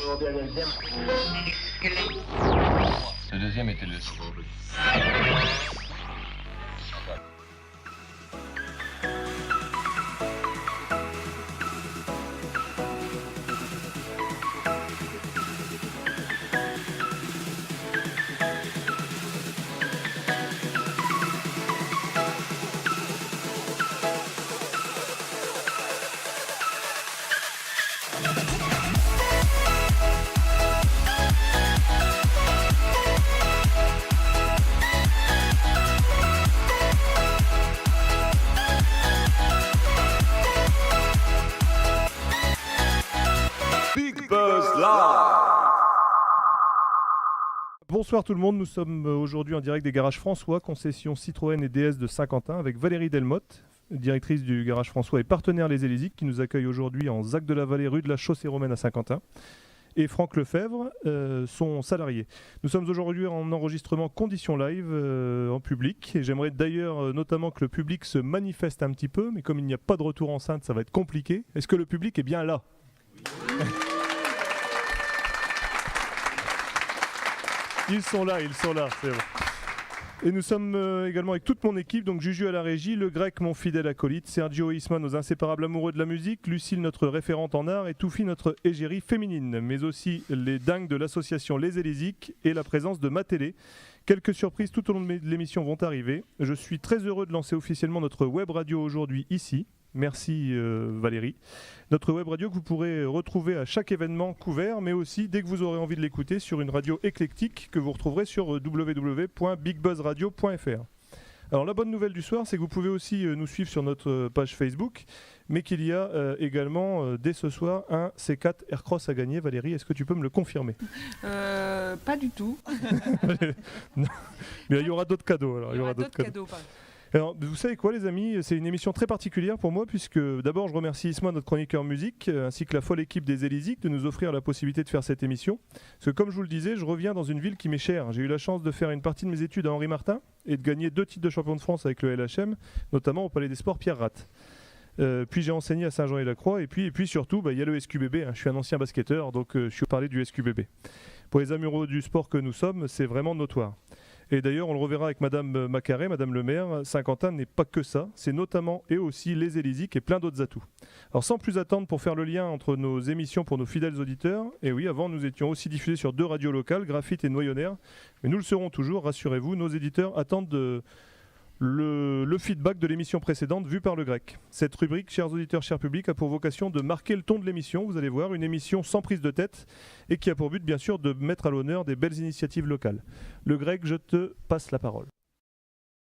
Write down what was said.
Le deuxième était le... Bonsoir tout le monde, nous sommes aujourd'hui en direct des garages François, concession Citroën et DS de Saint-Quentin, avec Valérie Delmotte, directrice du garage François et partenaire Les Élysiques, qui nous accueille aujourd'hui en ZAC de la Vallée, rue de la Chaussée Romaine à Saint-Quentin, et Franck Lefebvre, son salarié. Nous sommes aujourd'hui en enregistrement conditions live en public, et j'aimerais d'ailleurs notamment que le public se manifeste un petit peu, mais comme il n'y a pas de retour enceinte, ça va être compliqué. Est-ce que le public est bien là ? Ils sont là, c'est vrai. Et nous sommes également avec toute mon équipe, donc Juju à la régie, le Grec, mon fidèle acolyte, Sergio et Isma, nos inséparables amoureux de la musique, Lucille, notre référente en art, et Toufi, notre égérie féminine, mais aussi les dingues de l'association Les Élysiques et la présence de ma télé. Quelques surprises tout au long de l'émission vont arriver. Je suis très heureux de lancer officiellement notre web radio aujourd'hui ici. Merci Valérie. Notre web radio que vous pourrez retrouver à chaque événement couvert, mais aussi dès que vous aurez envie de l'écouter sur une radio éclectique que vous retrouverez sur www.bigbuzzradio.fr. Alors la bonne nouvelle du soir, c'est que vous pouvez aussi nous suivre sur notre page Facebook, mais qu'il y a également dès ce soir un C4 Aircross à gagner. Valérie, est-ce que tu peux me le confirmer ? Pas du tout. Non. Mais il y aura d'autres cadeaux. Alors, Il y aura d'autres cadeaux. Pardon. Alors, vous savez quoi les amis, c'est une émission très particulière pour moi puisque d'abord je remercie Isma, notre chroniqueur musique, ainsi que la folle équipe des Élysiques de nous offrir la possibilité de faire cette émission. Parce que comme je vous le disais, je reviens dans une ville qui m'est chère. J'ai eu la chance de faire une partie de mes études à Henri Martin et de gagner 2 titres de champion de France avec le LHM, notamment au Palais des Sports Pierre Ratte. Puis j'ai enseigné à Saint-Jean-et-Lacroix et puis surtout il y a le SQBB, hein. Je suis un ancien basketteur donc je suis parlé du SQBB. Pour les amoureux du sport que nous sommes, c'est vraiment notoire. Et d'ailleurs, on le reverra avec Madame Macaré, Madame le maire, Saint-Quentin n'est pas que ça, c'est notamment et aussi les Élysiques et plein d'autres atouts. Alors sans plus attendre, pour faire le lien entre nos émissions pour nos fidèles auditeurs, et oui, avant nous étions aussi diffusés sur 2 radios locales, Graphite et Noyonnaire, mais nous le serons toujours, rassurez-vous, nos éditeurs attendent le feedback de l'émission précédente vue par le Grec. Cette rubrique, chers auditeurs, chers publics, a pour vocation de marquer le ton de l'émission, vous allez voir, une émission sans prise de tête et qui a pour but bien sûr de mettre à l'honneur des belles initiatives locales. Le Grec, je te passe la parole.